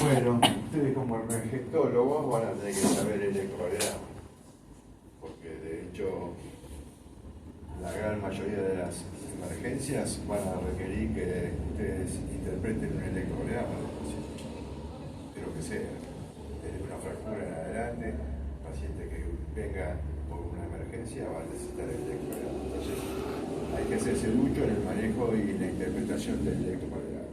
Bueno, ustedes como emergentólogos van a tener que saber el electrocardiograma, porque de hecho la gran mayoría de las emergencias van a requerir que ustedes interpreten un electrocardiograma del paciente, de lo que sea, desde una fractura en adelante, paciente que venga por una emergencia va a necesitar el electrocardiograma. Entonces hay que hacerse mucho en el manejo y la interpretación del electrocardiograma.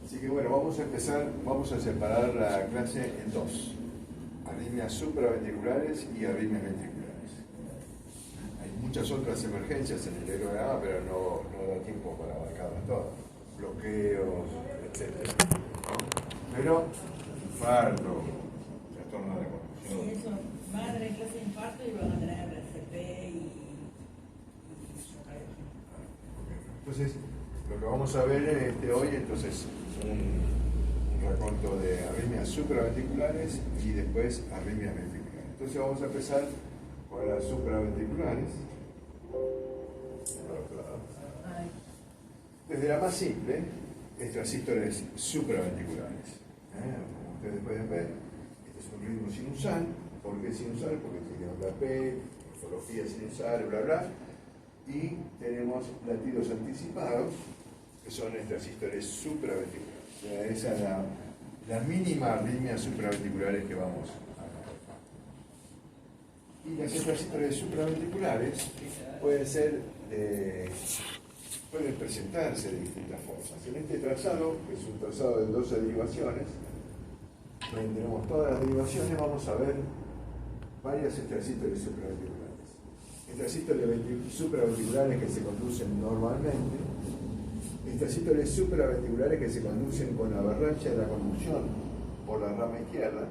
Así que bueno, vamos a empezar, vamos a separar la clase en dos: arritmias supraventriculares y arritmias ventriculares. Hay muchas otras emergencias en el electrocardiograma, pero no da tiempo para abarcarlas todas. Bloqueos, etc. ¿No? Pero infarto, trastorno de conducción. Sí, eso. Van a tener clase de infarto y van a tener RCP y Entonces, lo que vamos a ver hoy, entonces, un raconto de arritmias supraventriculares y después arritmias ventriculares. Entonces vamos a empezar con las supraventriculares. Desde la más simple, extrasístoles supraventriculares. Como ustedes pueden ver, este es un ritmo sinusal. ¿Por qué sinusal? Porque tiene onda P, morfología sinusal, bla bla. Y tenemos latidos anticipados, que son extrasístoles supraventriculares. O sea, esa es la mínima arritmia supraventriculares que vamos a ver. Y las extrasístoles supraventriculares pueden presentarse de distintas formas. En este trazado, que es un trazado de 12 derivaciones, donde tenemos todas las derivaciones, vamos a ver varias extrasístoles supraventriculares. Extrasístoles supraventriculares que se conducen normalmente, extrasístoles supraventriculares que se conducen con aberrancia de la conducción por la rama izquierda,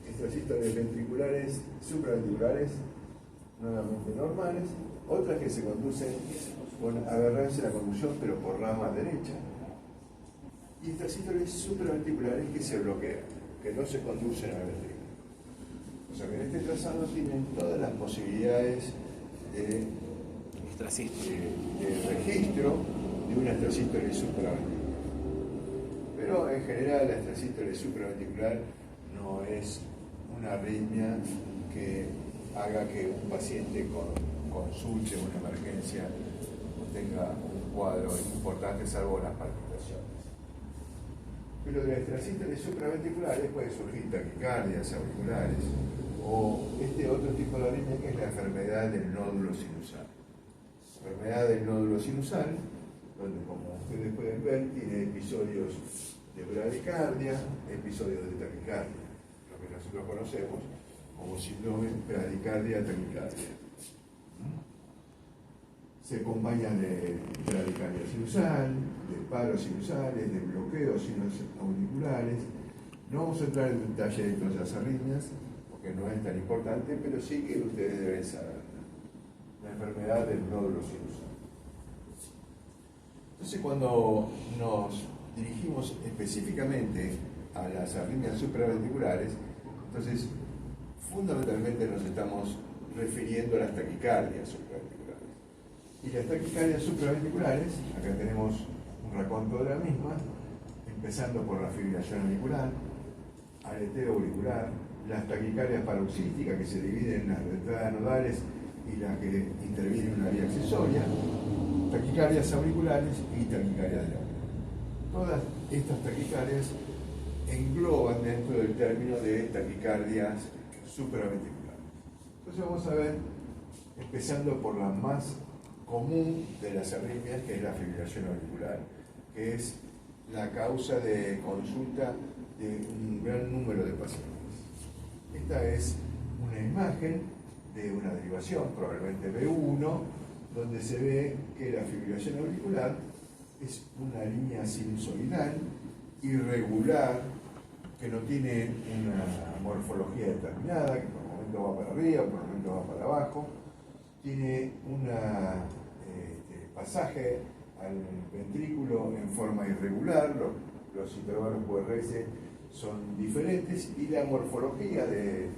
extrasístoles ventriculares supraventriculares nuevamente normales, otras que se conducen con aberrancia de la conducción pero por rama derecha, y extrasístoles supraventriculares que se bloquean, que no se conducen al ventrículo. O sea que en este trazado tienen todas las posibilidades de registro de una extrasístole supraventricular. Pero en general la extrasístole supraventricular no es una arritmia que haga que un paciente consulte una emergencia o tenga un cuadro importante salvo las palpitaciones. Pero de las extrasístoles supraventriculares puede surgir taquicardias auriculares o este otro tipo de arritmia que es la enfermedad del nódulo sinusal. La enfermedad del nódulo sinusal, donde como ustedes pueden ver, tiene episodios de bradicardia, episodios de taquicardia, lo que nosotros conocemos como síndrome bradicardia-taquicardia. Se acompañan de bradicardia sinusal, de paros sinusales, de bloqueos auriculares. No vamos a entrar en detalle de todas las arritmias, porque no es tan importante, pero sí que ustedes deben saber la enfermedad del nódulo sinusal. Entonces, cuando nos dirigimos específicamente a las arritmias supraventriculares, entonces fundamentalmente nos estamos refiriendo a las taquicardias supraventriculares. Y las taquicardias supraventriculares, acá tenemos un raconto de la misma, empezando por la fibrilación auricular, aleteo auricular, las taquicardias paroxísticas que se dividen en las de entrada nodales y las que intervienen en una vía accesoria, taquicardias auriculares y taquicardias de aura. Todas estas taquicardias engloban dentro del término de taquicardias supraventriculares. Entonces vamos a ver, empezando por la más común de las arritmias, que es la fibrilación auricular, que es la causa de consulta de un gran número de pacientes. Esta es una imagen de una derivación, probablemente B1, donde se ve que la fibrilación auricular es una línea sinusoidal, irregular, que no tiene una morfología determinada, que por un momento va para arriba, por un momento va para abajo, tiene un pasaje al ventrículo en forma irregular, los intervalos QRS son diferentes y la morfología del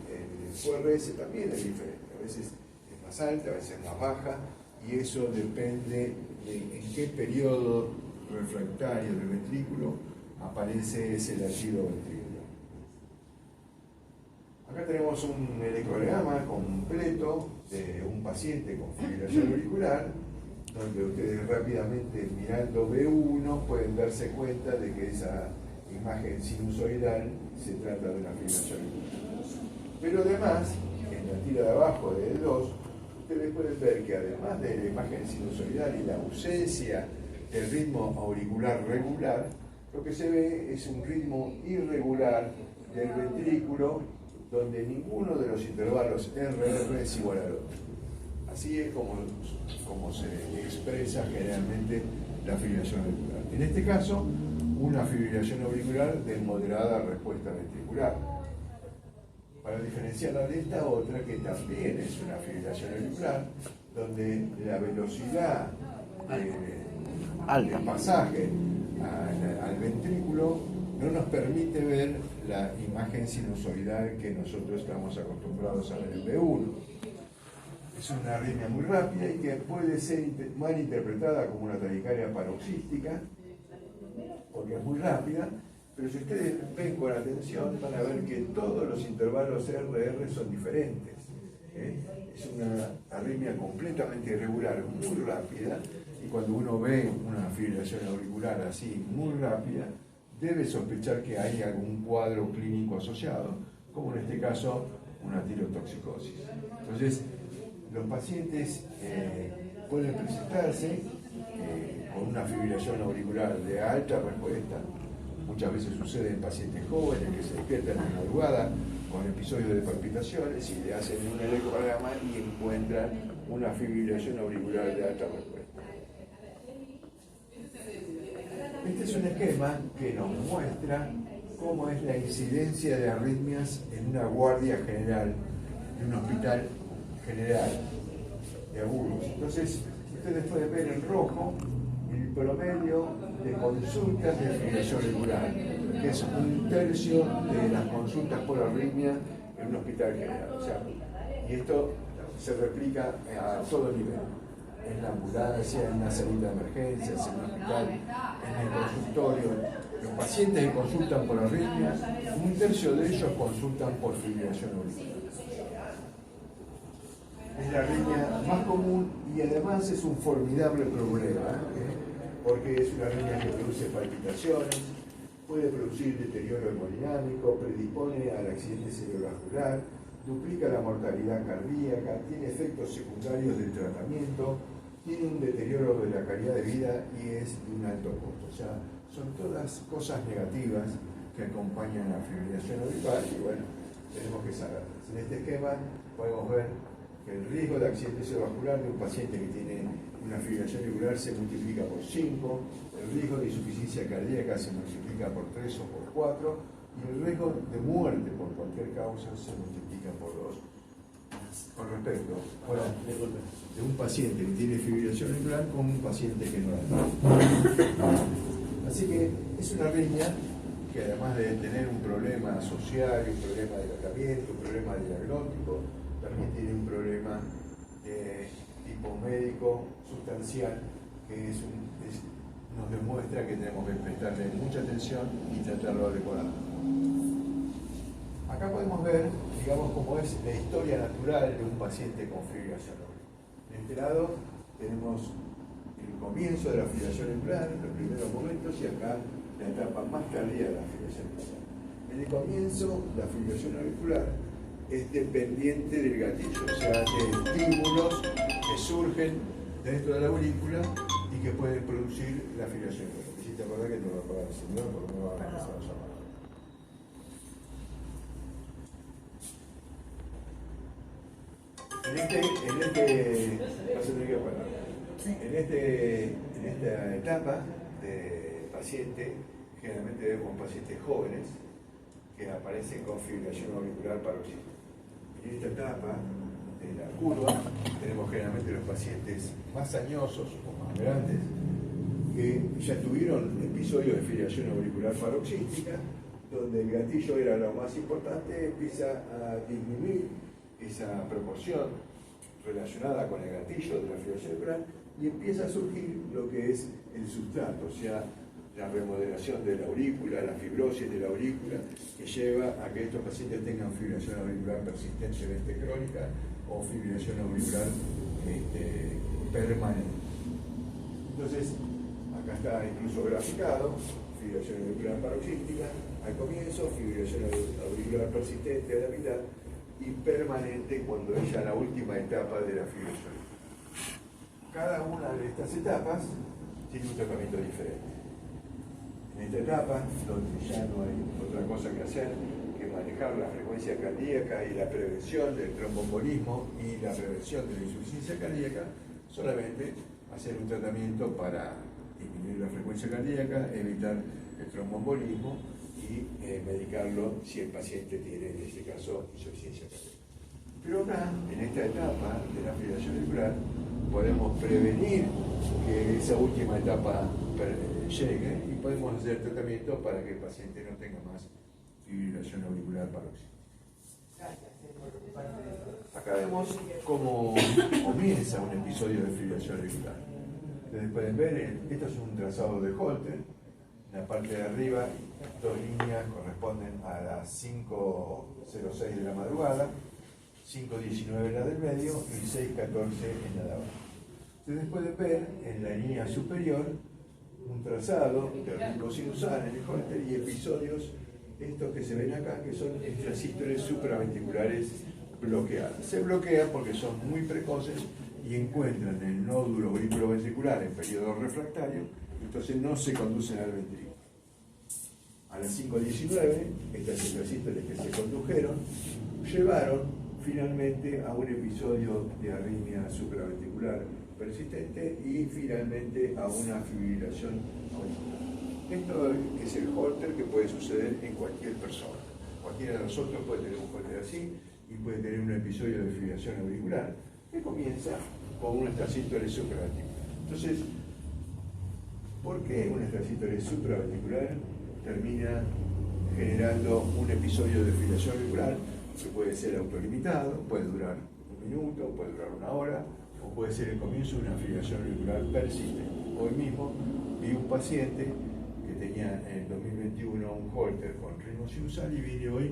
QRS también es diferente. A veces es más alta, a veces es más baja, y eso depende de en qué periodo refractario del ventrículo aparece ese latido ventricular. Acá tenemos un electrocardiograma completo de un paciente con fibrilación auricular, donde ustedes rápidamente mirando B1 pueden darse cuenta de que esa imagen sinusoidal se trata de una fibrilación auricular. Pero además, en la tira de abajo de E2, ustedes pueden ver que además de la imagen sinusoidal y la ausencia del ritmo auricular regular, lo que se ve es un ritmo irregular del ventrículo donde ninguno de los intervalos RR es igual al otro. Así es como se expresa generalmente la fibrilación auricular. En este caso, una fibrilación auricular de moderada respuesta ventricular. Para diferenciarla de esta otra, que también es una fibrilación auricular, donde la velocidad del pasaje al ventrículo no nos permite ver la imagen sinusoidal que nosotros estamos acostumbrados a ver en B1. Es una arritmia muy rápida y que puede ser mal interpretada como una taquicardia paroxística, porque es muy rápida, pero si ustedes ven con atención van a ver que todos los intervalos RR son diferentes. Es una arritmia completamente irregular, muy rápida, y cuando uno ve una fibrilación auricular así, muy rápida, debe sospechar que hay algún cuadro clínico asociado, como en este caso una tirotoxicosis. Entonces, los pacientes pueden presentarse con una fibrilación auricular de alta respuesta. Muchas veces sucede en pacientes jóvenes que se despiertan en la madrugada con episodios de palpitaciones y le hacen un electrocardiograma y encuentran una fibrilación auricular de alta respuesta. Este es un esquema que nos muestra cómo es la incidencia de arritmias en una guardia general de un hospital general de agudos. Entonces, ustedes pueden ver en rojo el promedio de consultas de fibrilación auricular, que es 1/3 de las consultas por arritmia en un hospital general. O sea, y esto se replica a todo nivel. En la ambulancia, en la salita de emergencias, en el hospital, en el consultorio. Los pacientes que consultan por arritmia, 1/3 de ellos consultan por fibrilación auricular. Es la arritmia más común y además es un formidable problema, porque es una arritmia que produce palpitaciones, puede producir deterioro hemodinámico, predispone al accidente cerebrovascular, duplica la mortalidad cardíaca, tiene efectos secundarios del tratamiento, tiene un deterioro de la calidad de vida y es de un alto costo. O sea, son todas cosas negativas que acompañan a la fibrilación auricular y bueno, tenemos que saberlas. En este esquema podemos ver que el riesgo de accidente cerebrovascular de un paciente que tiene una fibrilación auricular se multiplica por 5, el riesgo de insuficiencia cardíaca se multiplica por 3 o por 4 y el riesgo de muerte por cualquier causa se multiplica por 2. Con respecto de un paciente que tiene fibrilación auricular con un paciente que no la tiene. Así que es una arritmia que además de tener un problema social, un problema de tratamiento, un problema diagnóstico, también tiene un problema de tipo médico sustancial que nos demuestra que tenemos que prestarle mucha atención y tratarlo adecuadamente. Acá podemos ver, digamos, cómo es la historia natural de un paciente con fibrilación auricular. De este lado tenemos el comienzo de la fibrilación auricular, los primeros momentos, y acá la etapa más tardía de la fibrilación auricular. En el comienzo, la fibrilación auricular es dependiente del gatillo, o sea, de estímulos que surgen dentro de la aurícula y que pueden producir la fibrilación auricular. Si te acordás que te lo acabas de enseñar, porque no va a empezar a llamar. En esta etapa de paciente, generalmente vemos pacientes jóvenes que aparecen con fibrilación auricular paroxística. En esta etapa de la curva tenemos generalmente los pacientes más añosos o más grandes que ya tuvieron episodios de fibrilación auricular paroxística, donde el gatillo era lo más importante, empieza a disminuir esa proporción relacionada con el gatillo de la fibrilación auricular y empieza a surgir lo que es el sustrato, o sea, la remodelación de la aurícula, la fibrosis de la aurícula, que lleva a que estos pacientes tengan fibrilación auricular persistentemente crónica o fibrilación auricular permanente. Entonces, acá está incluso graficado, fibrilación auricular paroxística al comienzo, fibrilación auricular persistente a la mitad y permanente cuando es ya la última etapa de la fibrilación. Cada una de estas etapas tiene un tratamiento diferente. En esta etapa, donde ya no hay otra cosa que hacer que manejar la frecuencia cardíaca y la prevención del tromboembolismo y la prevención de la insuficiencia cardíaca, solamente hacer un tratamiento para disminuir la frecuencia cardíaca, evitar el tromboembolismo y medicarlo si el paciente tiene, en este caso, insuficiencia cardíaca. Pero acá, en esta etapa de la fibrilación auricular, podemos prevenir que esa última etapa llegue y podemos hacer tratamiento para que el paciente no tenga más fibrilación auricular paroxística. Acá vemos cómo comienza un episodio de fibrilación auricular. Ustedes pueden ver, esto es un trazado de Holter. En la parte de arriba, dos líneas corresponden a las 5:06 de la madrugada, 5:19 en la del medio y 6:14 en la de abajo. Ustedes pueden ver en la línea superior un trazado de ritmo sinusal en el Holter y episodios, estos que se ven acá, que son extrasístoles supraventriculares bloqueadas. Se bloquean porque son muy precoces y encuentran el nódulo auriculoventricular en periodo refractario, entonces no se conducen al ventrículo. A las 5:19, estas extrasístoles que se condujeron llevaron finalmente a un episodio de arritmia supraventricular persistente y finalmente a una fibrilación auricular. Esto es el Holter que puede suceder en cualquier persona. Cualquiera de nosotros puede tener un Holter así y puede tener un episodio de fibrilación auricular que comienza con un extrasístole supraventricular. Entonces, ¿por qué un extrasístole supraventricular termina generando un episodio de fibrilación auricular que puede ser autolimitado, puede durar un minuto, puede durar una hora, o puede ser el comienzo de una fibrilación auricular persistente? Hoy mismo vi un paciente que tenía en el 2021 un Holter con ritmo sinusal y viene hoy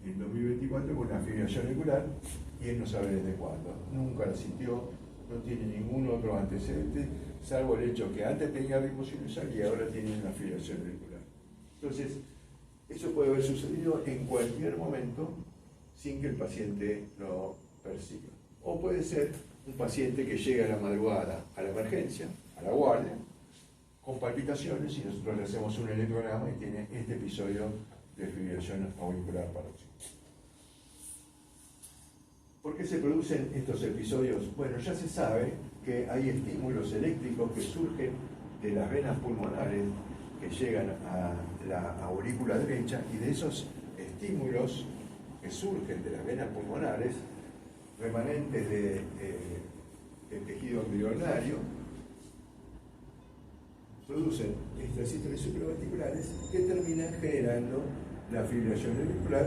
en 2024 con una fibrilación auricular y él no sabe desde cuándo. Nunca la sintió, no tiene ningún otro antecedente, salvo el hecho que antes tenía ritmo sinusal y ahora tiene una fibrilación auricular. Entonces, eso puede haber sucedido en cualquier momento sin que el paciente lo perciba. O puede ser un paciente que llega a la madrugada a la emergencia, a la guardia, con palpitaciones y nosotros le hacemos un electrograma y tiene este episodio de fibrilación auricular paroxística. ¿Por qué se producen estos episodios? Bueno, ya se sabe que hay estímulos eléctricos que surgen de las venas pulmonares que llegan a la aurícula derecha y de esos estímulos que surgen de las venas pulmonares, remanentes del tejido embrionario, producen extrasístoles supraventriculares que terminan generando la fibrilación auricular,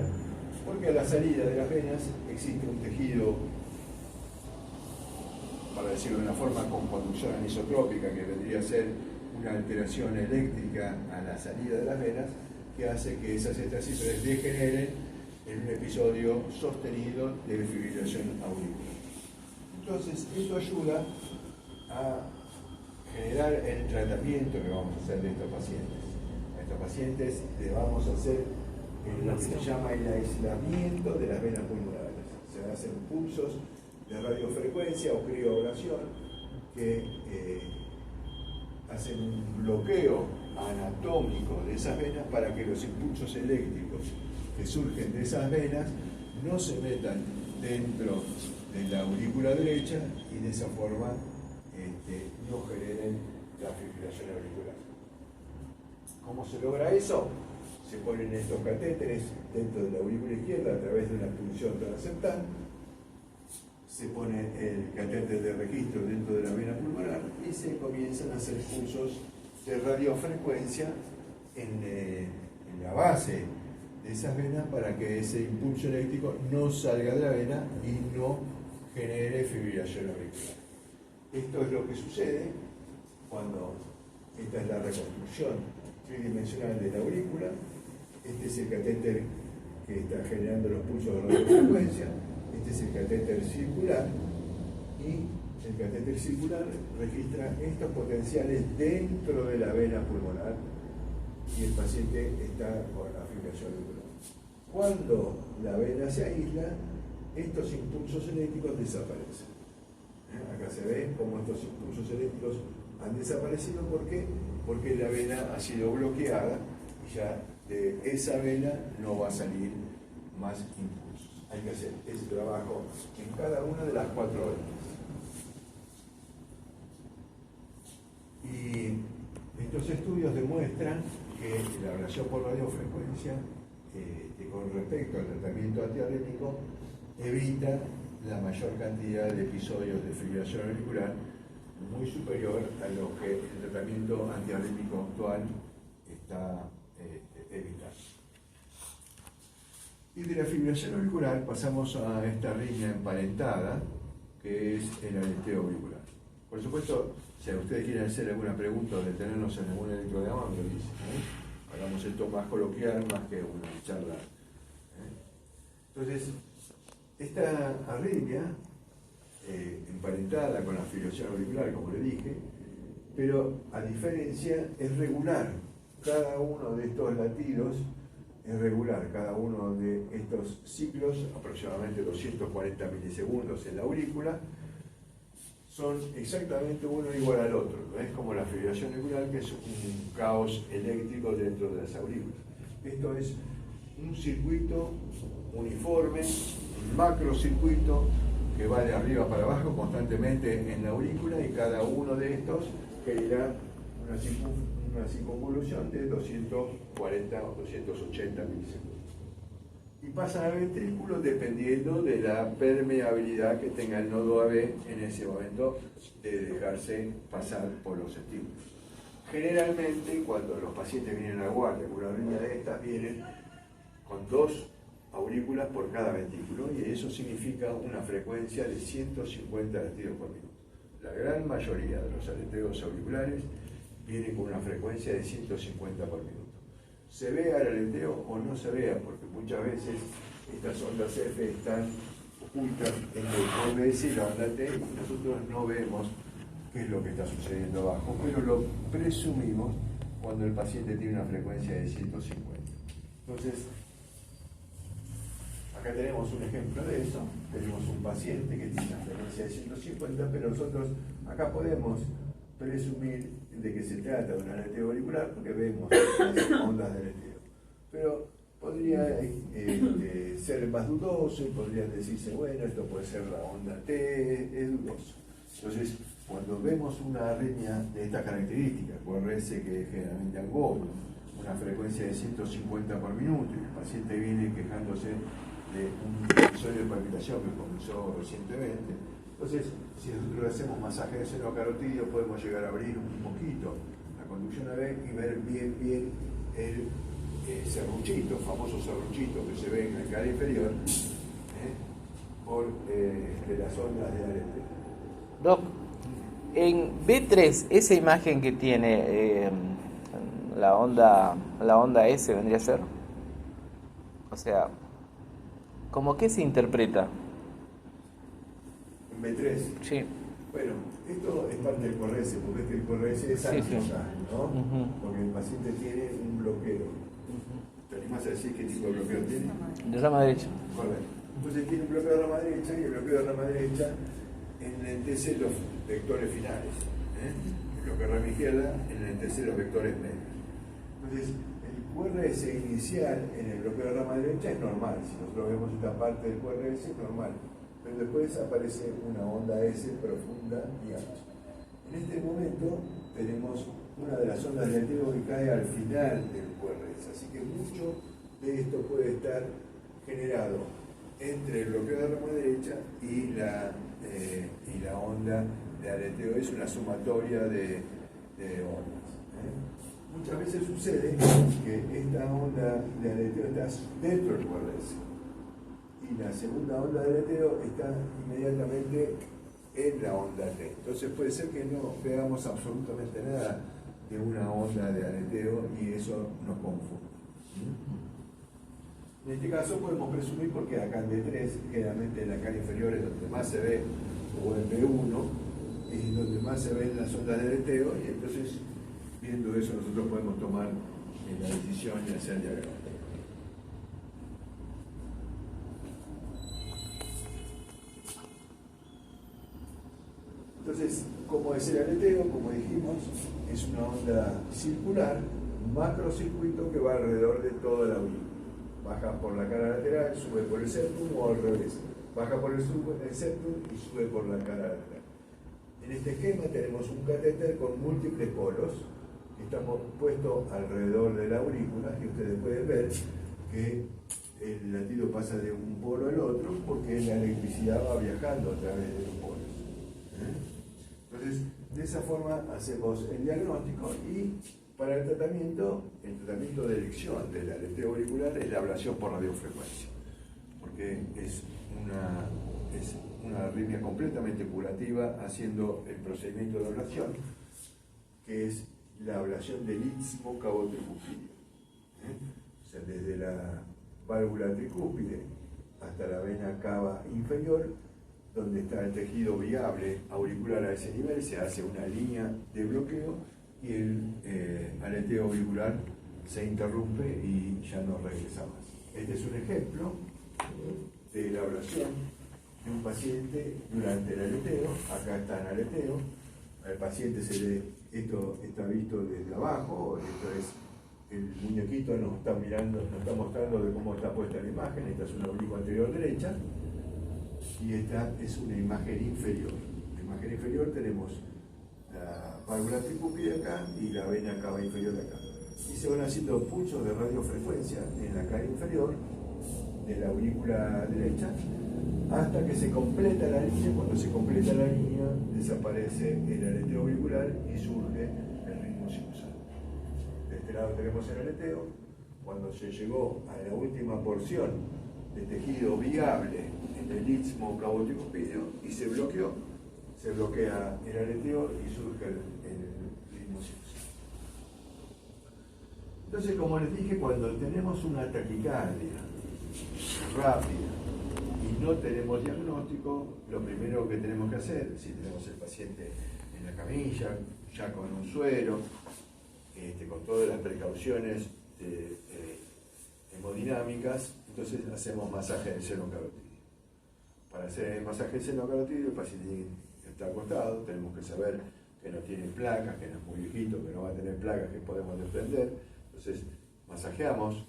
porque a la salida de las venas existe un tejido, para decirlo de una forma, con conducción anisotrópica, que vendría a ser una alteración eléctrica a la salida de las venas, que hace que esas extrasístoles degeneren en un episodio sostenido de fibrilación auricular. Entonces, eso ayuda a generar el tratamiento que vamos a hacer de estos pacientes. A estos pacientes le vamos a hacer lo que se llama el aislamiento de las venas pulmonares. Se hacen pulsos de radiofrecuencia o crioabración que hacen un bloqueo anatómico de esas venas para que los impulsos eléctricos que surgen de esas venas no se metan dentro de la aurícula derecha y de esa forma no generen la fibrilación auricular. ¿Cómo se logra eso? Se ponen estos catéteres dentro de la aurícula izquierda a través de una punción transeptal, se pone el catéter de registro dentro de la vena pulmonar y se comienzan a hacer pulsos de radiofrecuencia en la base de esas venas para que ese impulso eléctrico no salga de la vena y no genere fibrilación auricular. Esto es lo que sucede cuando esta es la reconstrucción tridimensional de la aurícula. Este es el catéter que está generando los pulsos de radiofrecuencia. Este es el catéter circular. Y el catéter circular registra estos potenciales dentro de la vena pulmonar y el paciente está con la fibrilación auricular. Cuando la vena se aísla, estos impulsos eléctricos desaparecen. Acá se ve cómo estos impulsos eléctricos han desaparecido. ¿Por qué? Porque la vena ha sido bloqueada y ya de esa vena no va a salir más impulsos. Hay que hacer ese trabajo en cada una de las 4 venas. Y estos estudios demuestran que la ablación por radiofrecuencia con respecto al tratamiento antiarrítmico evita la mayor cantidad de episodios de fibrilación auricular, muy superior a lo que el tratamiento antiarrítmico actual está evitando. Y de la fibrilación auricular pasamos a esta arritmia emparentada, que es el aleteo auricular. Por supuesto, si ustedes quieren hacer alguna pregunta o detenernos en algún electrodiagrama, me lo dicen. Hagamos esto más coloquial, más que una charla. Entonces, esta arritmia, emparentada con la fibrilación auricular, como le dije, pero a diferencia es regular. Cada uno de estos latidos es regular, cada uno de estos ciclos, aproximadamente 240 milisegundos en la aurícula, son exactamente uno igual al otro. No es como la fibrilación auricular, que es un caos eléctrico dentro de las aurículas. Esto es un circuito uniforme, un macrocircuito que va de arriba para abajo constantemente en la aurícula, y cada uno de estos genera una circunvolución de 240 o 280 milisegundos. Y pasan al ventrículo dependiendo de la permeabilidad que tenga el nodo AB en ese momento de dejarse pasar por los estímulos. Generalmente, cuando los pacientes vienen a la guardia con una arritmia de estas, vienen con 2 aurículas por cada ventrículo, y eso significa una frecuencia de 150 latidos por minuto. La gran mayoría de los aleteos auriculares vienen con una frecuencia de 150 por minuto. Se vea el aleteo o no se vea, porque muchas veces estas ondas F están ocultas entre el QRS y la onda T, y nosotros no vemos qué es lo que está sucediendo abajo, pero lo presumimos cuando el paciente tiene una frecuencia de 150. Entonces, acá tenemos un ejemplo de eso. Tenemos un paciente que tiene una frecuencia de 150, pero nosotros acá podemos presumir de que se trata de un aleteo auricular porque vemos las ondas de aleteo. Pero podría ser más dudoso y podrían decirse, bueno, esto puede ser la onda T, es dudoso. Entonces, cuando vemos una arritmia de estas características, QRS que es generalmente agudo, una frecuencia de 150 por minuto, y el paciente viene quejándose de un episodio de palpitación que comenzó recientemente, entonces, si nosotros hacemos masaje de seno carotidio, podemos llegar a abrir un poquito la conducción AB y ver bien el serruchito, famoso serruchito que se ve en la cara inferior, por las ondas de aleteo. Doc, en B3, esa imagen que tiene la onda S vendría a ser, o sea, ¿cómo que se interpreta? En B3. Sí. Bueno, esto es parte del QRS, porque es que el QRS es antisocial, ¿no? Porque el paciente tiene un bloqueo. ¿Te animás a decir qué tipo de bloqueo tiene? De rama derecha. Correcto. Entonces tiene un bloqueo de rama derecha, y el bloqueo de rama derecha enlentece los vectores finales. El bloqueo de rama izquierda enlentece los vectores medios. Entonces, el QRS inicial en el bloqueo de rama derecha es normal. Si nosotros vemos esta parte del QRS, es normal. Pero después aparece una onda S profunda y ancha. En este momento tenemos una de las ondas de aleteo que cae al final del QRS, así que mucho de esto puede estar generado entre el bloqueo de rama derecha y la onda de aleteo. Es una sumatoria de ondas. Muchas veces sucede que esta onda de aleteo está dentro del QRS, y la segunda onda de aleteo está inmediatamente en la onda T. Entonces puede ser que no veamos absolutamente nada de una onda de aleteo y eso nos confunde. En este caso podemos presumir, porque acá en B3, generalmente en la cara inferior es donde más se ve, o en B1, es donde más se ven las ondas de aleteo, y entonces, viendo eso, nosotros podemos tomar la decisión y hacer diagnóstico. Entonces, ¿cómo es el aleteo? Como dijimos, es una onda circular, un macrocircuito que va alrededor de toda la aurícula. Baja por la cara lateral, sube por el septum, o al revés. Baja por el septum y sube por la cara lateral. En este esquema tenemos un catéter con múltiples polos que estamos puestos alrededor de la aurícula, y ustedes pueden ver que el latido pasa de un polo al otro porque la electricidad va viajando a través de los polos. Entonces, de esa forma hacemos el diagnóstico, y para el tratamiento de elección del aleteo auricular es la ablación por radiofrecuencia, porque es una arritmia completamente curativa, haciendo el procedimiento de ablación, que es la ablación del istmo cavo-tricúspide. O sea, desde la válvula tricúspide hasta la vena cava inferior, donde está el tejido viable auricular a ese nivel, se hace una línea de bloqueo y el aleteo auricular se interrumpe y ya no regresa más. Este es un ejemplo de la ablación de un paciente durante el aleteo. Acá está el aleteo, al paciente esto está visto desde abajo, esto es el muñequito nos está mirando, nos está mostrando de cómo está puesta la imagen. Esta es una oblicuo anterior derecha, y esta es una imagen inferior. En la imagen inferior tenemos la válvula tricúspide acá y la vena cava inferior acá. Y se van haciendo pulsos de radiofrecuencia en la cara inferior de la aurícula derecha hasta que se completa la línea. Cuando se completa la línea, desaparece el aleteo auricular y surge el ritmo sinusal. De este lado tenemos el aleteo. Cuando se llegó a la última porción de tejido viable en el istmo cavo-tricúspideo y se bloquea el aleteo y surge el ritmo sinusal. Entonces, como les dije, cuando tenemos una taquicardia rápida y no tenemos diagnóstico, lo primero que tenemos que hacer, si tenemos el paciente en la camilla, ya con un suero, con todas las precauciones hemodinámicas, entonces hacemos masaje del seno carotídeo. Para hacer el masaje del seno carotídeo, el paciente está acostado, tenemos que saber que no tiene placas, que no es muy viejito, que no va a tener placas que podemos desprender. Entonces masajeamos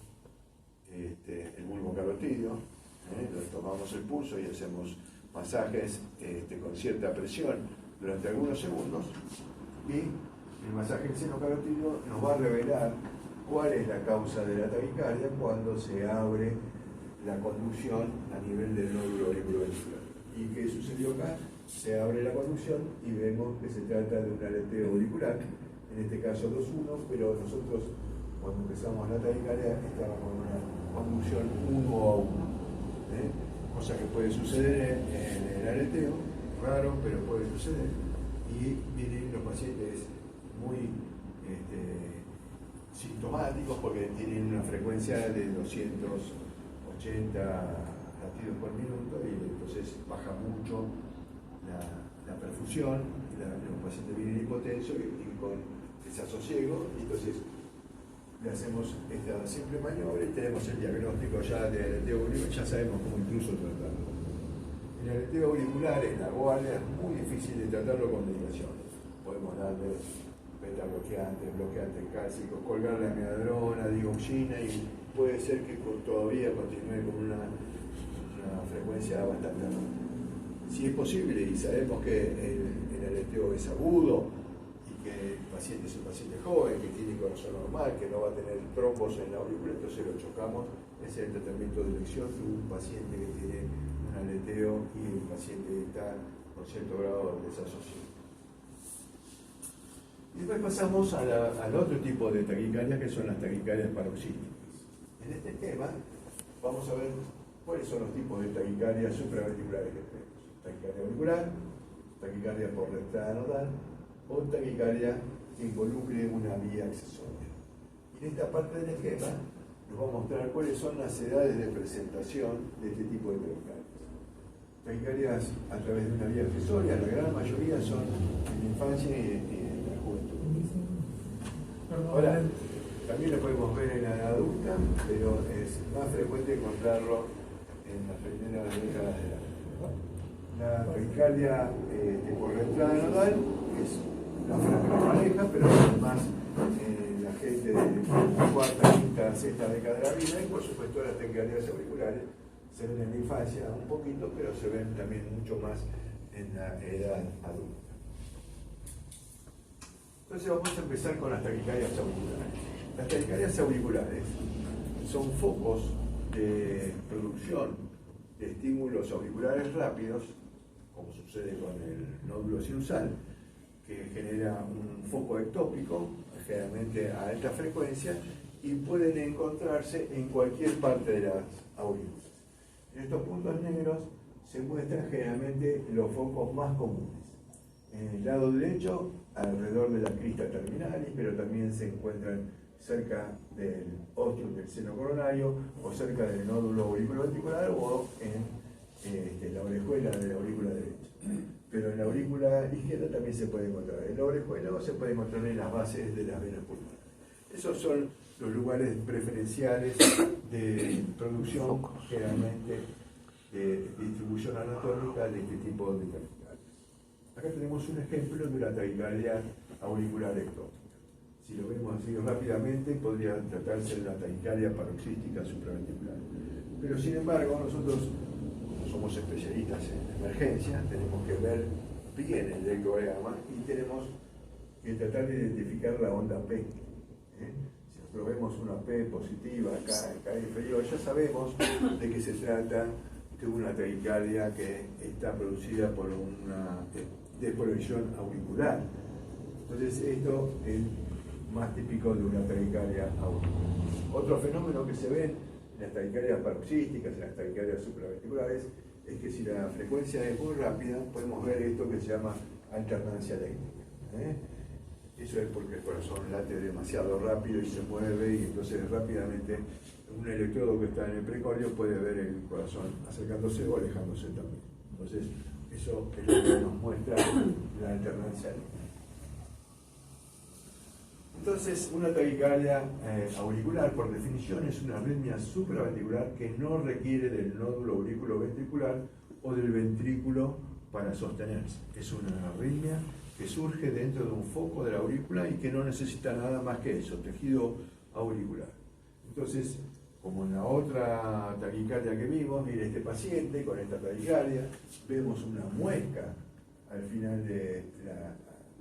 el bulbo carotídeo, le tomamos el pulso y hacemos masajes con cierta presión durante algunos segundos, y el masaje del seno carotídeo nos va a revelar cuál es la causa de la taquicardia cuando se abre la conducción a nivel del nódulo auriculoventricular. ¿Y qué sucedió acá? Se abre la conducción y vemos que se trata de un aleteo auricular, en este caso 2-1, pero nosotros cuando empezamos la taquicardia estábamos con una conducción 1-1, cosa que puede suceder en el aleteo, raro, pero puede suceder, y vienen los pacientes muy sintomáticos porque tienen una frecuencia de 280 latidos por minuto, y entonces baja mucho la perfusión, los pacientes vienen hipotensos y con desasosiego, y entonces le hacemos esta simple maniobra y tenemos el diagnóstico ya de aleteo auricular, ya sabemos cómo incluso tratarlo. El aleteo auricular en la guardia es muy difícil de tratarlo con medicación. Podemos darle beta bloqueantes cálcicos, colgarle amiodarona, digoxina, y puede ser que todavía continúe con una frecuencia bastante alta. Si es posible, y sabemos que el aleteo es agudo y que el paciente es un paciente joven, que tiene corazón normal, que no va a tener trombos en la aurícula, entonces lo chocamos. Ese es el tratamiento de elección de un paciente que tiene un aleteo y un paciente que está con cierto grado de desasosiego. Y después pasamos al otro tipo de taquicardias, que son las taquicardias paroxísticas. En este esquema vamos a ver cuáles son los tipos de taquicardias supraventriculares que tenemos. Taquicardia auricular, taquicardia por la entrada nodal o taquicardia que involucre una vía accesoria. Y en esta parte del esquema nos va a mostrar cuáles son las edades de presentación de este tipo de taquicarias. Taquicarias a través de una vía accesoria, la gran mayoría son en la infancia y en la juventud. Ahora, también lo podemos ver en la edad adulta, pero es más frecuente encontrarlo en las primeras décadas de la vida. La taquicardia por la entrada nodal es la pareja, pero además la gente de cuarta, quinta, sexta década de la vida, y por supuesto las taquicardias auriculares se ven en la infancia un poquito, pero se ven también mucho más en la edad adulta. Entonces vamos a empezar con las taquicardias auriculares. Las taquicardias auriculares son focos de producción de estímulos auriculares rápidos, como sucede con el nódulo sinusal, que genera un foco ectópico, generalmente a alta frecuencia, y pueden encontrarse en cualquier parte de las aurículas. En estos puntos negros se muestran generalmente los focos más comunes. En el lado derecho, alrededor de la crista terminalis, pero también se encuentran cerca del ostium del seno coronario, o cerca del nódulo auriculoventricular, o en la orejuela de la aurícula derecha. Pero en la aurícula izquierda también se puede encontrar. En la orejuela o se puede encontrar en las bases de las venas pulmonares. Esos son los lugares preferenciales de producción, generalmente de distribución anatómica de este tipo de taquicardias. Acá tenemos un ejemplo de una taquicardia auricular ectópica. Si lo vemos así rápidamente, podría tratarse de una taquicardia paroxística supraventricular. Pero sin embargo, nosotros, como somos especialistas en emergencia, tenemos que ver bien el electrocardiograma y tenemos que tratar de identificar la onda P. Si nosotros vemos una P positiva acá en el inferior, ya sabemos de que se trata de una taquicardia que está producida por una desproyección auricular. Entonces esto es más típico de una taquicardia auricular. Otro fenómeno que se ve en las taquicardias paroxísticas, en las taquicardias supraventriculares, es que si la frecuencia es muy rápida, podemos ver esto que se llama alternancia eléctrica. Eso es porque el corazón late demasiado rápido y se mueve, y entonces rápidamente un electrodo que está en el precordio puede ver el corazón acercándose o alejándose también. Entonces eso es lo que nos muestra la alternancia eléctrica. Entonces, una taquicardia auricular, por definición, es una arritmia supraventricular que no requiere del nódulo auriculoventricular o del ventrículo para sostenerse. Es una arritmia que surge dentro de un foco de la aurícula y que no necesita nada más que eso, tejido auricular. Entonces, como en la otra taquicardia que vimos, mire este paciente con esta taquicardia, vemos una muesca al final de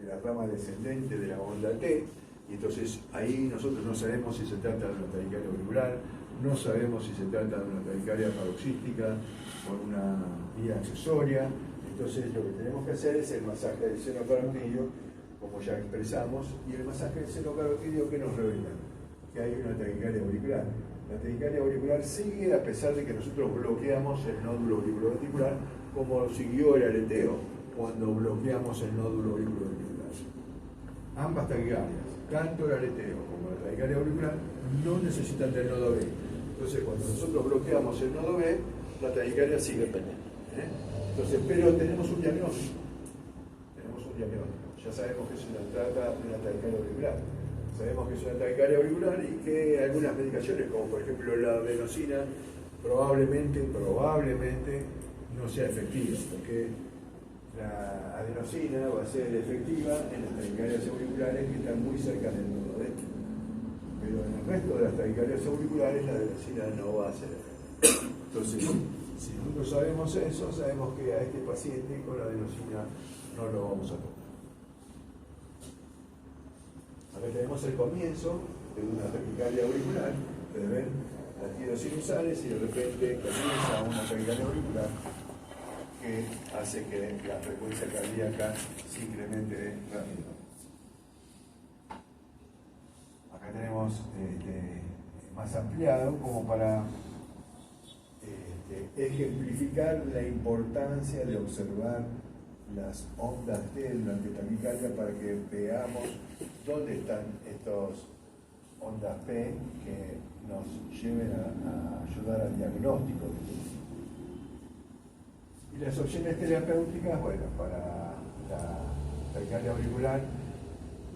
la rama descendente de la onda T. Y entonces ahí nosotros no sabemos si se trata de una taquicardia auricular, no sabemos si se trata de una taquicardia paroxística por una vía accesoria. Entonces lo que tenemos que hacer es el masaje del seno carotidio, como ya expresamos, y el masaje del seno carotidio que nos revela que hay una taquicardia auricular. La taquicardia auricular sigue a pesar de que nosotros bloqueamos el nódulo auriculoventricular, como siguió el aleteo cuando bloqueamos el nódulo auriculoventricular. Ambas taquicardias, tanto el aleteo como la taquicardia auricular, no necesitan del nodo B. Entonces, cuando nosotros bloqueamos el nodo B, la taquicardia sigue. Entonces, pero tenemos un diagnóstico. Ya sabemos que se trata de una taquicardia auricular. Sabemos que es una taquicardia auricular y que algunas medicaciones, como por ejemplo la adenosina, probablemente no sea efectiva, porque la adenosina va a ser efectiva en las taquicardias auriculares que están muy cerca del nodo D. Pero en el resto de las taquicardias auriculares la adenosina no va a ser efectiva. Entonces, si nosotros sabemos eso, sabemos que a este paciente con la adenosina no lo vamos a tocar. Acá tenemos el comienzo de una taquicardia auricular. Ustedes ven latidos sinusales y de repente comienza una taquicardia auricular que hace que la frecuencia cardíaca se incremente rápido. Acá tenemos más ampliado como para ejemplificar la importancia de observar las ondas T durante taquicardia para que veamos dónde están estos ondas P que nos lleven a ayudar al diagnóstico. Y las opciones terapéuticas, bueno, para la taquicardia auricular,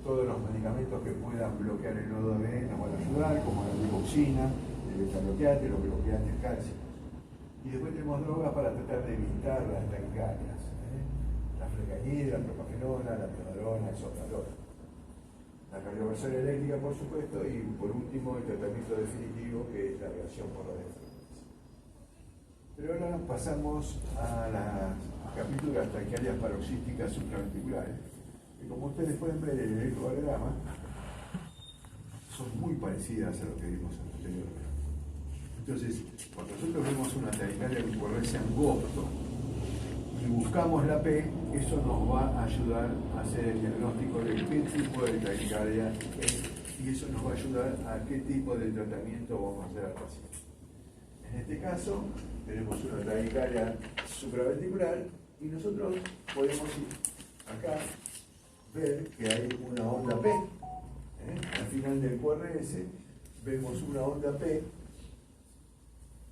todos los medicamentos que puedan bloquear el nodo B nos van a ayudar, como la digoxina, el beta-bloqueante, los bloqueantes cálcicos. Y después tenemos drogas para tratar de evitar las taquicardias, la flecainidra, la propafenona, la miodarona, el sotalol. La cardioversión eléctrica, por supuesto, y por último el tratamiento definitivo, que es la reacción por radiofrecuencia. Pero ahora pasamos a los capítulos de las taquicardias paroxísticas supraventriculares, que como ustedes pueden ver en el electrocardiograma, son muy parecidas a lo que vimos anteriormente. Entonces, cuando nosotros vemos una taquicardia con correrse angosto y buscamos la P, eso nos va a ayudar a hacer el diagnóstico de qué tipo de taquicardia es, y eso nos va a ayudar a qué tipo de tratamiento vamos a hacer al paciente. En este caso, tenemos una taquicardia supraventricular y nosotros podemos acá ver que hay una onda P. Al final del QRS vemos una onda P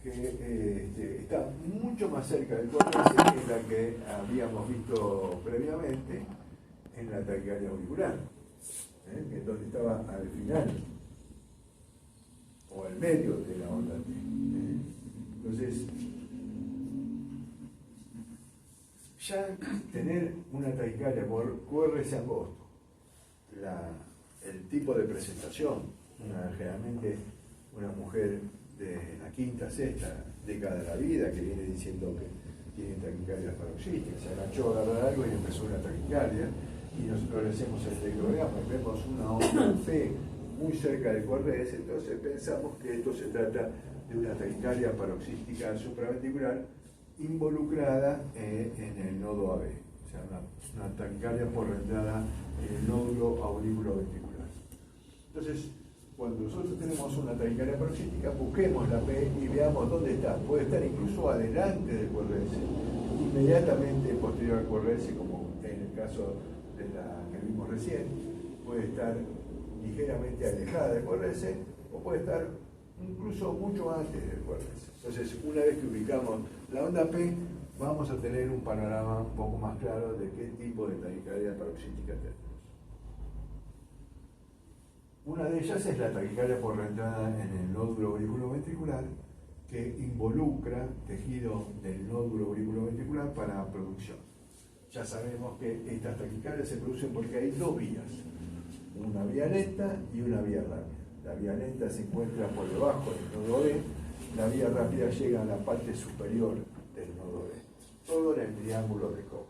que está mucho más cerca del QRS que la que habíamos visto previamente en la taquicardia auricular, que es donde estaba al final o al medio de la onda T. Entonces, ya tener una taquicardia por QRS angosto, el tipo de presentación, generalmente una mujer de la quinta, sexta década de la vida que viene diciendo que tiene taquicardia paroxística, se agachó a agarrar algo y empezó una taquicardia, y nosotros le hacemos el electrocardiograma y vemos una onda P muy cerca del QRS, entonces pensamos que esto se trata de una taquicardia paroxística supraventricular involucrada en el nodo AB, o sea, una taquicardia por entrada en el nódulo aurículo-ventricular. Entonces, cuando nosotros tenemos una taquicardia paroxística, busquemos la P y veamos dónde está. Puede estar incluso adelante del QRS, inmediatamente posterior al QRS, como en el caso de la que vimos recién, puede estar ligeramente alejada del QRS o puede estar incluso mucho antes del QRS. Entonces, una vez que ubicamos la onda P, vamos a tener un panorama un poco más claro de qué tipo de taquicardia paroxística tenemos. Una de ellas es la taquicardia por reentrada en el nódulo auriculoventricular, que involucra tejido del nódulo auriculoventricular para producción. Ya sabemos que estas taquicardias se producen porque hay dos vías, una vía lenta y una vía rápida. La vía lenta se encuentra por debajo del nodo B, la vía rápida llega a la parte superior del nodo B, todo en el triángulo de Koch.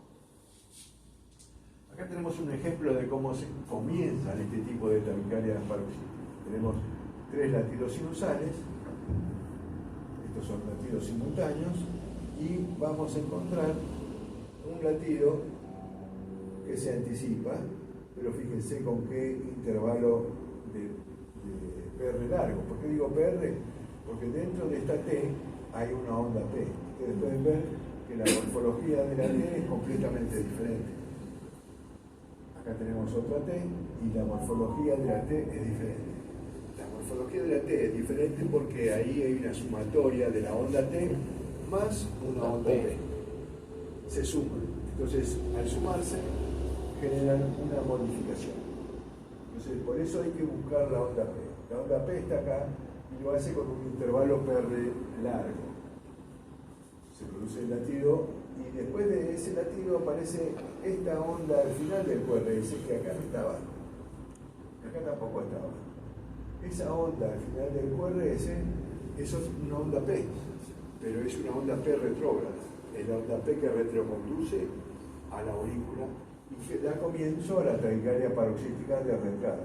Acá tenemos un ejemplo de cómo se comienzan este tipo de taquicardias paroxísticas. Tenemos 3 latidos sinusales, estos son latidos simultáneos, y vamos a encontrar un latido que se anticipa, pero fíjense con qué intervalo de PR largo. ¿Por qué digo PR? Porque dentro de esta T hay una onda P. Ustedes pueden ver que la morfología de la T es completamente diferente. Acá tenemos otra T y la morfología de la T es diferente. La morfología de la T es diferente porque ahí hay una sumatoria de la onda T más una onda P. Se suman. Entonces, al sumarse, generan una modificación. Entonces, por eso hay que buscar la onda P. La onda P está acá y lo hace con un intervalo PR largo. Se produce el latido y después de ese latido aparece esta onda al final del QRS, que acá no estaba. Acá tampoco estaba. Esa onda al final del QRS, eso es una onda P, pero es una onda P retrógrada. Es la onda P que retroconduce a la aurícula y que da comienzo a la taquicardia paroxística de arrancada.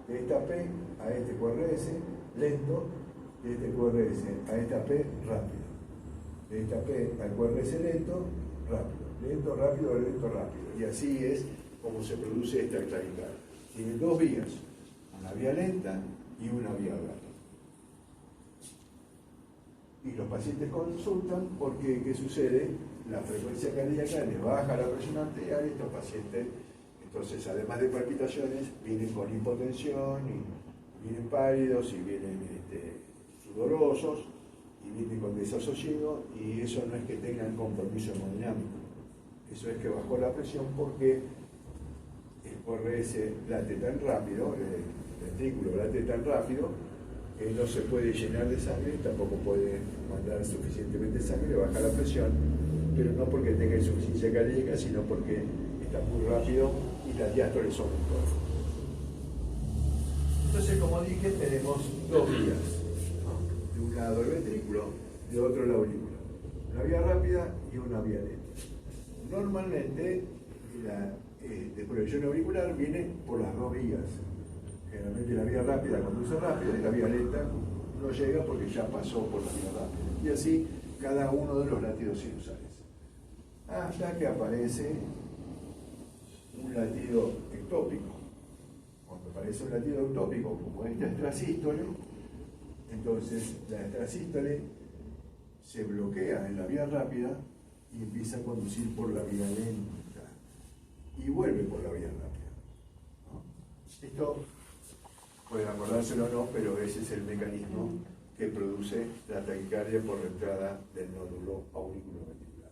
De esta P a este QRS lento, de este QRS a esta P rápido. De esta P al QRS lento, rápido. Lento, rápido, lento, rápido. Y así es como se produce esta taquicardia. Tiene dos vías, una vía lenta y una vía rápida. Y los pacientes consultan porque, ¿qué sucede? la frecuencia cardíaca, les baja la presión arterial y estos pacientes, entonces además de palpitaciones, vienen con hipotensión, y vienen pálidos y vienen sudorosos y vienen con desasosiego, y eso no es que tengan compromiso hemodinámico, eso es que bajó la presión porque el QRS late tan rápido, el ventrículo late tan rápido que no se puede llenar de sangre, tampoco puede mandar suficientemente sangre, baja la presión, pero no porque tenga insuficiencia cardíaca, sino porque está muy rápido y las diástoles son muy cortas. Entonces, como dije, tenemos dos vías, ¿no? De un lado el ventrículo, de otro la aurícula. Una vía rápida y una vía lenta. Normalmente, la proyección auricular viene por las dos vías. Generalmente la vía rápida conduce rápido y la vía lenta no llega porque ya pasó por la vía rápida. Y así cada uno de los latidos sinusales. Hasta que aparece un latido ectópico. Cuando aparece un latido ectópico, como esta extrasístole, entonces la extrasístole se bloquea en la vía rápida y empieza a conducir por la vía lenta y vuelve por la vía rápida, ¿no? Esto pueden acordárselo o no, pero ese es el mecanismo que produce la taquicardia por la entrada del nódulo auriculoventricular.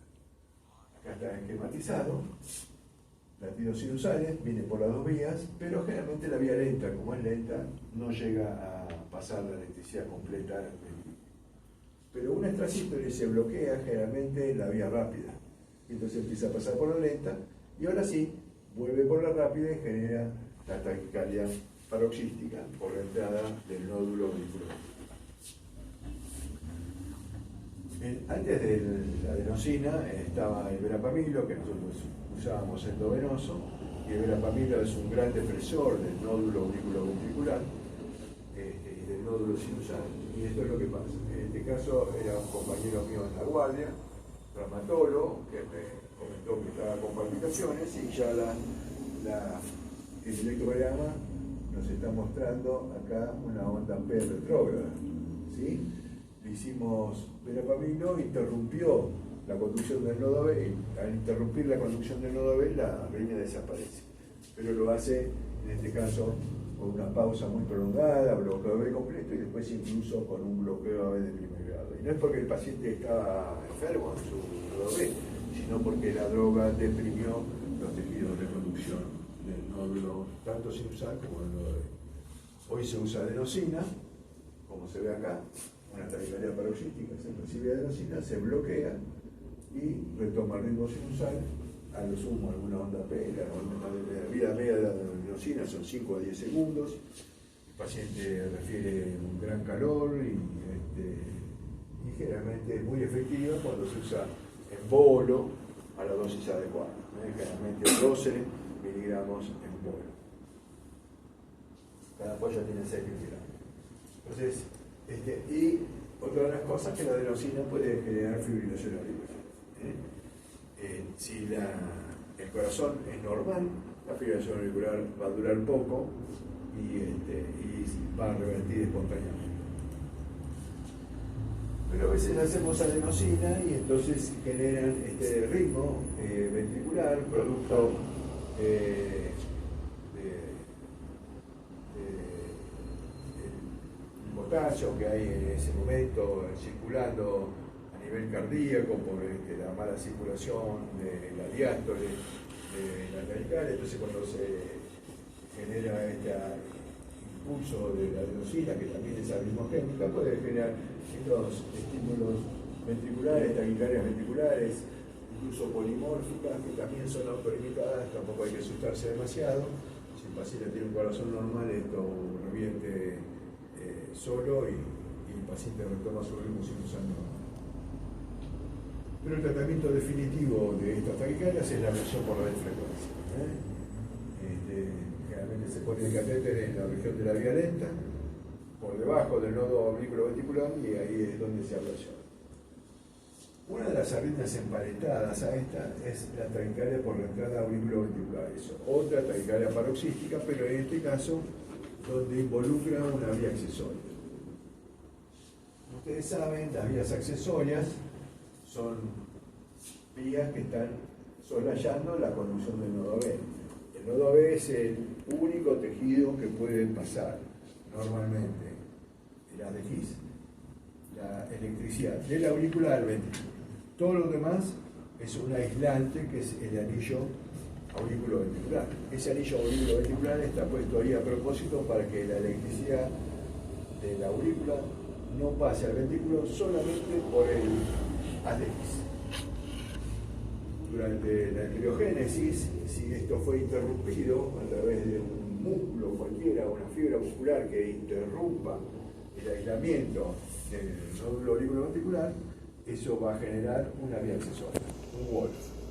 Acá está esquematizado, latidos sinusales, viene por las dos vías, pero generalmente la vía lenta, como es lenta, no llega a pasar la electricidad completa al ventrículo. Pero una extrasístole se bloquea generalmente en la vía rápida, y entonces empieza a pasar por la lenta, y ahora sí, vuelve por la rápida y genera la taquicardia paroxística por la entrada del nódulo auriculoventricular. Antes de la adenosina estaba el verapamilo, que nosotros usábamos endovenoso, y el verapamilo es un gran depresor del nódulo auriculoventricular y del nódulo sinusal. Y esto es lo que pasa. En este caso era un compañero mío en la guardia, traumatólogo, que me comentó que estaba con palpitaciones, y ya el electrocardiograma nos está mostrando acá una onda P retrógrada, ¿sí? Le hicimos verapamilo, interrumpió la conducción del nodo B, y al interrumpir la conducción del nodo B, la arritmia desaparece. Pero lo hace, en este caso, con una pausa muy prolongada, bloqueo B completo, y después incluso con un bloqueo AB de primer grado. Y no es porque el paciente estaba enfermo en su nodo B, sino porque la droga deprimió los tejidos de conducción del nódulo, tanto sinusal como del nodo B. Hoy se usa adenosina, como se ve acá, una taquicardia paroxística, se recibe adenosina, se bloquea y retoma el ritmo sinusal, a lo sumo alguna onda P. La vida media de la adenosina son 5 a 10 segundos, el paciente refiere un gran calor y generalmente es muy efectiva cuando se usa en bolo a la dosis adecuada, generalmente 12 miligramos en bolo. Cada ampolla tiene 6 miligramos. Entonces, y otra de las cosas que la adenosina puede generar fibrilación auricular. Si el corazón es normal, la fibrilación auricular va a durar poco y va a revertir espontáneamente. Pero a veces hacemos adenosina y entonces generan este ritmo ventricular, producto del potasio que hay en ese momento circulando a nivel cardíaco por la mala circulación de la diástole, de la taquicardia. Entonces cuando se genera este impulso de la adenosina, que también es arritmogénica, puede generar estos estímulos ventriculares, taquicardias ventriculares, incluso polimórficas, que también son autolimitadas. Tampoco hay que asustarse demasiado. Si el paciente tiene un corazón normal, esto revierte solo y el paciente retoma su ritmo sinusal normal. Pero el tratamiento definitivo de estas taquicardias es la presión por radiofrecuencia. Generalmente se pone el catéter en la región de la vía lenta, por debajo del nodo auriculoventricular, y ahí es donde se ablasiona. Una de las arritmias emparentadas a esta es la taquicardia por la entrada auriculoventricular. Es otra taquicardia paroxística, pero en este caso donde involucra una vía accesoria. Ustedes saben, las vías accesorias son vías que están soslayando la conducción del nodo B. El nodo B es el único tejido que puede pasar normalmente la de His, la electricidad del auricular al ventrículo. Todo lo demás es un aislante que es el anillo aurículo-ventricular. Ese anillo aurículo-ventricular está puesto ahí a propósito para que la electricidad de la aurícula no pase al ventrículo solamente por el haz de His. Durante la embriogénesis, si esto fue interrumpido a través de un músculo cualquiera, una fibra muscular que interrumpa el aislamiento del nódulo auriculoventricular, eso va a generar una vía accesoria, un Wolf.